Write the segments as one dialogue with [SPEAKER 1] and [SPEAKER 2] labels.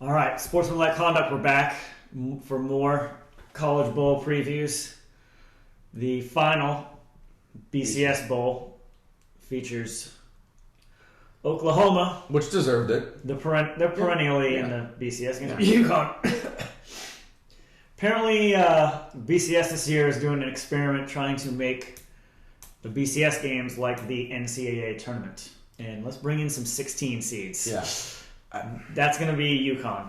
[SPEAKER 1] All right, Sportsmanlike Conduct, we're back for more College Bowl previews. The final BCS Bowl features Oklahoma,
[SPEAKER 2] which deserved it.
[SPEAKER 1] They're perennially in the BCS game. UConn. Apparently, BCS this year is doing an experiment trying to make the BCS games like the NCAA tournament. And let's bring in some 16 seeds.
[SPEAKER 2] Yeah.
[SPEAKER 1] That's going to be UConn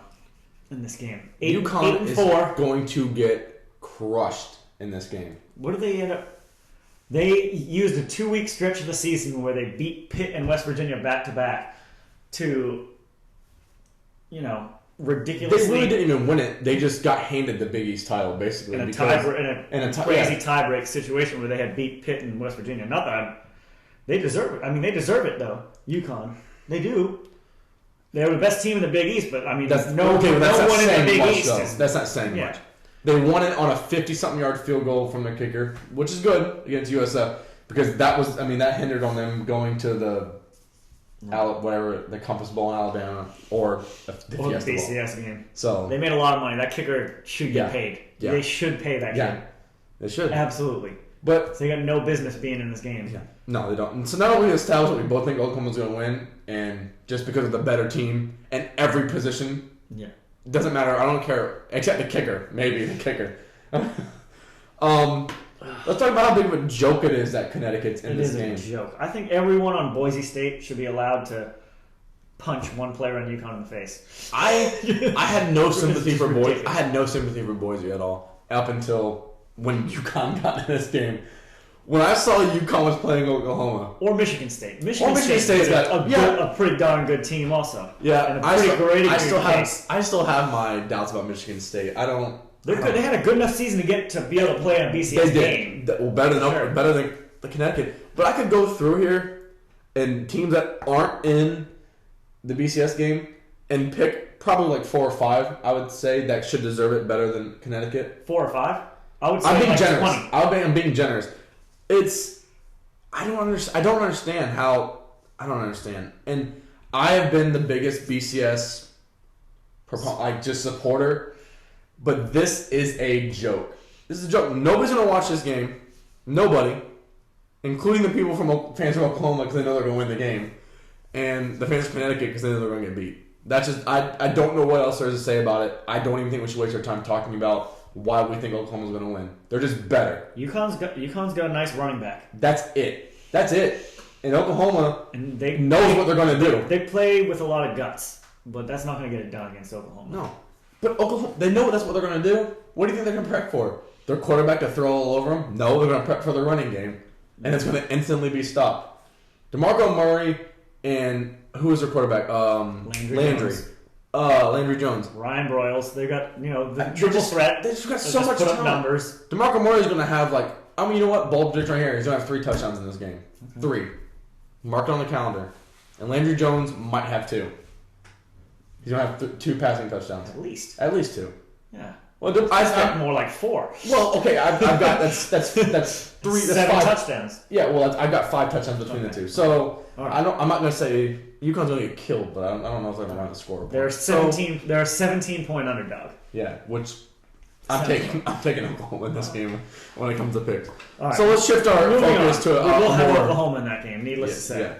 [SPEAKER 1] in this game.
[SPEAKER 2] UConn is going to get crushed in this game.
[SPEAKER 1] What did they end up? They used a 2-week stretch of the season where they beat Pitt and West Virginia back-to-back to, ridiculously...
[SPEAKER 2] They really didn't even win it. They just got handed the Big East title, basically.
[SPEAKER 1] In a crazy tiebreak situation where they had beat Pitt and West Virginia. Not that they deserve it. I mean, they deserve it, though. UConn. They do. They were the best team in the Big East, but, I mean,
[SPEAKER 2] that's
[SPEAKER 1] no one in the Big East.
[SPEAKER 2] That's not saying much. They won it on a 50-something yard field goal from the kicker, which is good against USF, because that hindered on them going to the the Compass Bowl in Alabama or the Fiesta
[SPEAKER 1] BCS
[SPEAKER 2] Bowl.
[SPEAKER 1] game.
[SPEAKER 2] So
[SPEAKER 1] they made a lot of money. That kicker should get paid. Yeah. They should pay that kid.
[SPEAKER 2] They should.
[SPEAKER 1] Absolutely.
[SPEAKER 2] But
[SPEAKER 1] so they got no business being in this game.
[SPEAKER 2] Yeah. No, they don't. And so not only established that we both think Oklahoma's going to win, and just because of the better team and every position, doesn't matter. I don't care, except the kicker. Maybe the kicker. Let's talk about how big of a joke it is that Connecticut's in this game.
[SPEAKER 1] It is a joke. I think everyone on Boise State should be allowed to punch one player on UConn in the face.
[SPEAKER 2] I had no sympathy for Boise. I had no sympathy for Boise at all up until when UConn got in this game. When I saw UConn was playing Oklahoma.
[SPEAKER 1] Or Michigan State. Michigan State's got a pretty darn good team also.
[SPEAKER 2] Yeah.
[SPEAKER 1] And I
[SPEAKER 2] still have my doubts about Michigan State.
[SPEAKER 1] They're good. They had a good enough season to be able to play a BCS game.
[SPEAKER 2] Well, better than the Connecticut. But I could go through here and teams that aren't in the BCS game and pick probably like 4 or 5, I would say, that should deserve it better than Connecticut.
[SPEAKER 1] 4 or 5? I would say
[SPEAKER 2] I'm being
[SPEAKER 1] like
[SPEAKER 2] generous.
[SPEAKER 1] 20.
[SPEAKER 2] I'm being generous. I don't understand. And I have been the biggest BCS supporter, but this is a joke. This is a joke. Nobody's going to watch this game. Nobody, including the people fans from Oklahoma because they know they're going to win the game, and the fans of Connecticut because they know they're going to get beat. That's just I don't know what else there is to say about it. I don't even think we should waste our time talking about why we think Oklahoma's going to win. They're just better.
[SPEAKER 1] UConn's got a nice running back.
[SPEAKER 2] That's it. And Oklahoma knows what they're going to do.
[SPEAKER 1] They play with a lot of guts, but that's not going to get it done against Oklahoma.
[SPEAKER 2] No. But Oklahoma, they know that's what they're going to do. What do you think they're going to prep for? Their quarterback to throw all over them? No, they're going to prep for the running game. And it's going to instantly be stopped. DeMarco Murray and who is their quarterback? Landry Jones.
[SPEAKER 1] Ryan Broyles. They got, the triple threat.
[SPEAKER 2] They just got so much
[SPEAKER 1] put
[SPEAKER 2] talent.
[SPEAKER 1] Up numbers.
[SPEAKER 2] DeMarco Murray's going to have you know what? Bold prediction right here. He's going to have 3 touchdowns in this game. 3. Mark it on the calendar. And Landry Jones might have 2. He's going to have 2 passing touchdowns.
[SPEAKER 1] At least
[SPEAKER 2] 2.
[SPEAKER 1] Yeah.
[SPEAKER 2] Well, I
[SPEAKER 1] got more like 4.
[SPEAKER 2] Well, okay, I've got that's 3. That's
[SPEAKER 1] 7
[SPEAKER 2] 5
[SPEAKER 1] touchdowns.
[SPEAKER 2] Yeah, well, I've got 5 touchdowns between the two. So right. I'm not going to say UConn's going to get killed, but I don't know if they're going to run the score.
[SPEAKER 1] They're 17-point underdog.
[SPEAKER 2] Yeah, which I'm taking Oklahoma in this game when it comes to picks.
[SPEAKER 1] Right.
[SPEAKER 2] So let's shift our focus to
[SPEAKER 1] we will have Oklahoma in that game. Needless to say. Yeah.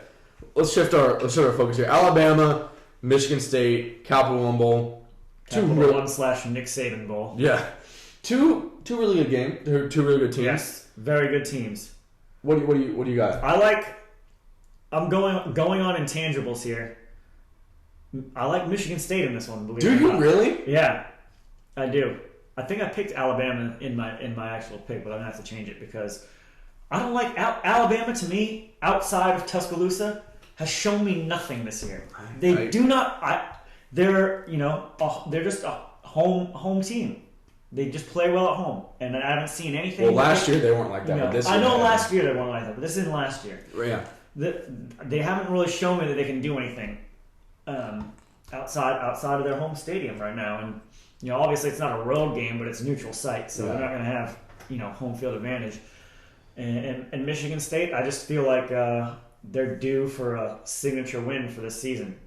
[SPEAKER 2] Let's shift our focus here. Alabama, Michigan State, Capital One Bowl.
[SPEAKER 1] Capital One / Nick Saban Bowl.
[SPEAKER 2] Yeah, two really good games. They're 2 really good teams.
[SPEAKER 1] Yes, very good teams.
[SPEAKER 2] What do you got?
[SPEAKER 1] I'm going on intangibles here. I like Michigan State in this one. Believe it or not.
[SPEAKER 2] Do you really?
[SPEAKER 1] Yeah, I do. I think I picked Alabama in my actual pick, but I'm gonna have to change it because I don't like Alabama. To me, outside of Tuscaloosa, has shown me nothing this year. They do not. They're just a home team. They just play well at home, and I haven't seen anything.
[SPEAKER 2] Well, last year they weren't like that. But this year
[SPEAKER 1] I know last year they weren't like that, but this isn't last year.
[SPEAKER 2] Yeah,
[SPEAKER 1] they haven't really shown me that they can do anything outside of their home stadium right now. And obviously it's not a road game, but it's a neutral site, so they're not going to have home field advantage. And Michigan State, I just feel like they're due for a signature win for this season.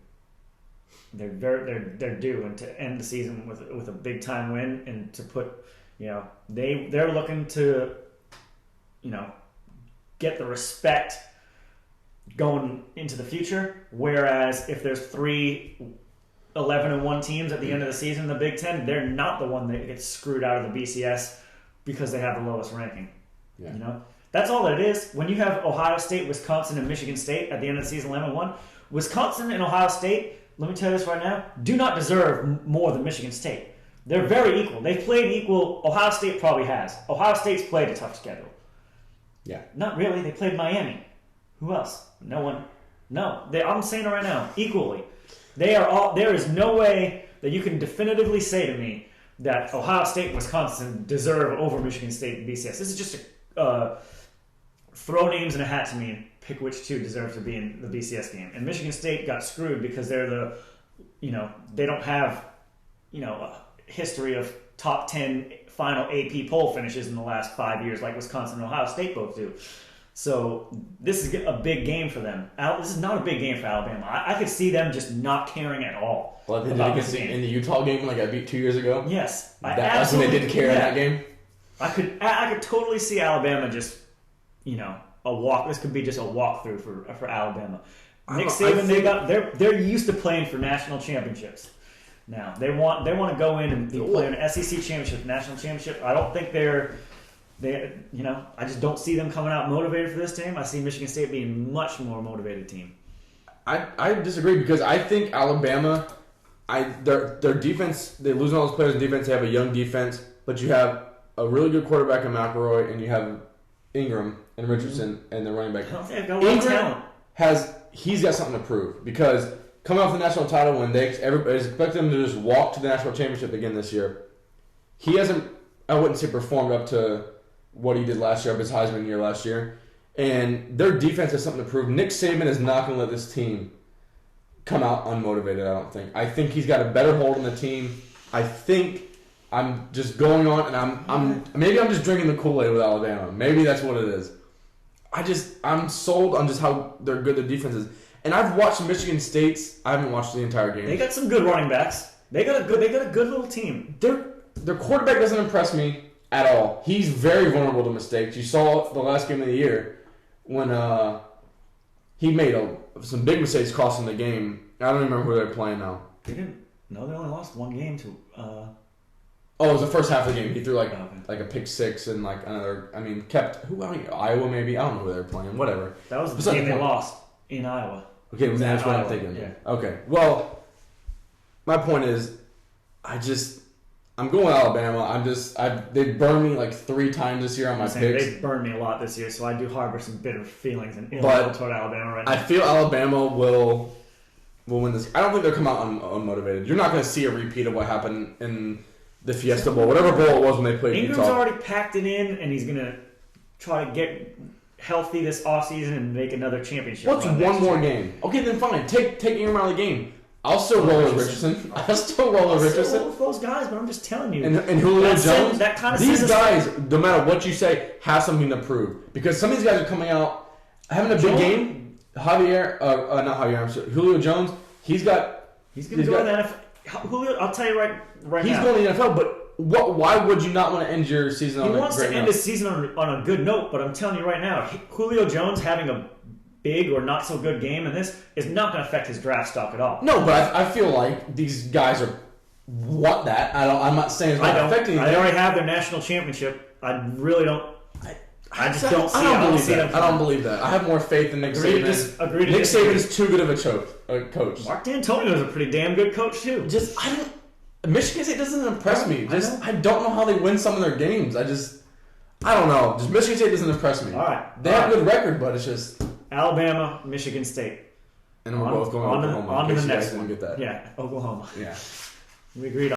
[SPEAKER 1] they're due, and to end the season with a big time win, and to put, they're looking to, get the respect going into the future. Whereas if there's 3 11-1 teams at the end of the season in the Big Ten, they're not the one that gets screwed out of the BCS because they have the lowest ranking.
[SPEAKER 2] Yeah.
[SPEAKER 1] That's all that it is. When you have Ohio State, Wisconsin, and Michigan State at the end of the season 11-1, Wisconsin and Ohio State, let me tell you this right now, do not deserve more than Michigan State. They're very equal. They've played equal. Ohio State probably has. Ohio State's played a tough schedule.
[SPEAKER 2] Yeah.
[SPEAKER 1] Not really. They played Miami. Who else? No one. No. I'm saying it right now. Equally. They are all. There is no way that you can definitively say to me that Ohio State and Wisconsin deserve over Michigan State and BCS. This is just a throw names in a hat to me and pick which two deserve to be in the BCS game. And Michigan State got screwed because they're they don't have, a history of top 10 final AP poll finishes in the last 5 years like Wisconsin and Ohio State both do. So this is a big game for them. This is not a big game for Alabama. I could see them just not caring at all.
[SPEAKER 2] Well, they did against in the Utah game like I beat 2 years ago.
[SPEAKER 1] Yes,
[SPEAKER 2] that's when they didn't care in that game.
[SPEAKER 1] I could totally see Alabama just, a walk. This could be just a walkthrough for Alabama. Nick Saban, they're used to playing for national championships. Now they want to go in and play an SEC championship, national championship. I don't think I just don't see them coming out motivated for this team. I see Michigan State being a much more motivated team.
[SPEAKER 2] I disagree because I think Alabama, their defense, they lose all those players in defense. They have a young defense, but you have a really good quarterback in McElroy, and you have Ingram and Richardson and the running back. Ingram he's got something to prove because coming off the national title when everybody's expecting him to just walk to the national championship again this year, he hasn't, I wouldn't say performed up to what he did last year, of his Heisman year last year. And their defense has something to prove. Nick Saban is not going to let this team come out unmotivated, I don't think. I think he's got a better hold on the team. I think I'm just going on, and maybe I'm just drinking the Kool-Aid with Alabama. Maybe that's what it is. I'm sold on just how they're good their defense is. And I've watched Michigan State's. I haven't watched the entire game.
[SPEAKER 1] They got some good running backs. They got a good little team.
[SPEAKER 2] Their quarterback doesn't impress me at all. He's very vulnerable to mistakes. You saw the last game of the year when he made some big mistakes costing the game. I don't remember who they're playing now.
[SPEAKER 1] They didn't. No, they only lost one game to.
[SPEAKER 2] It was the first half of the game. He threw like a pick six and like another. Iowa maybe. I don't know who they were playing. Whatever.
[SPEAKER 1] That was the game they lost in Iowa.
[SPEAKER 2] Okay, that's what I'm thinking. Yeah. Okay. Well, my point is, I'm going with Alabama. They burned me like 3 times this year on my picks.
[SPEAKER 1] They burned me a lot this year, so I do harbor some bitter feelings and ill will toward Alabama right now.
[SPEAKER 2] I feel Alabama will win this. I don't think they'll come out unmotivated. You're not going to see a repeat of what happened in the Fiesta Bowl, whatever bowl it was when they played
[SPEAKER 1] Ingram's
[SPEAKER 2] Utah.
[SPEAKER 1] already packed it in, and he's going to try to get healthy this offseason and make another championship.
[SPEAKER 2] What's one more game? Okay, then fine. Take Ingram out of the game. I'll still roll with Richardson. I'll still roll with
[SPEAKER 1] those guys, but I'm just telling you.
[SPEAKER 2] And Julio Jones, these guys, no matter what you say, have something to prove. Because some of these guys are coming out, having a big game. Julio Jones, he's going to go to the
[SPEAKER 1] NFL. Julio, I'll tell you right now.
[SPEAKER 2] He's going to the NFL, but why would you not want to end your season on a great note? He wants to
[SPEAKER 1] end his season on a good note, but I'm telling you right now, Julio Jones having a big or not so good game in this is not going to affect his draft stock at all.
[SPEAKER 2] No, but I feel like these guys want that. I'm not saying it's not affecting anything.
[SPEAKER 1] They already have their national championship. I really don't. I just don't see.
[SPEAKER 2] I don't believe that. I have more faith in Nick Saban. Nick Saban is too good of a coach.
[SPEAKER 1] Mark D'Antonio is a pretty damn good coach too.
[SPEAKER 2] Michigan State doesn't impress me. I don't know how they win some of their games. I don't know. Just Michigan State doesn't impress me.
[SPEAKER 1] All right,
[SPEAKER 2] they have a good record, but it's just
[SPEAKER 1] Alabama, Michigan State.
[SPEAKER 2] And we're both going Oklahoma.
[SPEAKER 1] On to the next one.
[SPEAKER 2] Get that.
[SPEAKER 1] Yeah, Oklahoma.
[SPEAKER 2] Yeah.
[SPEAKER 1] We agreed on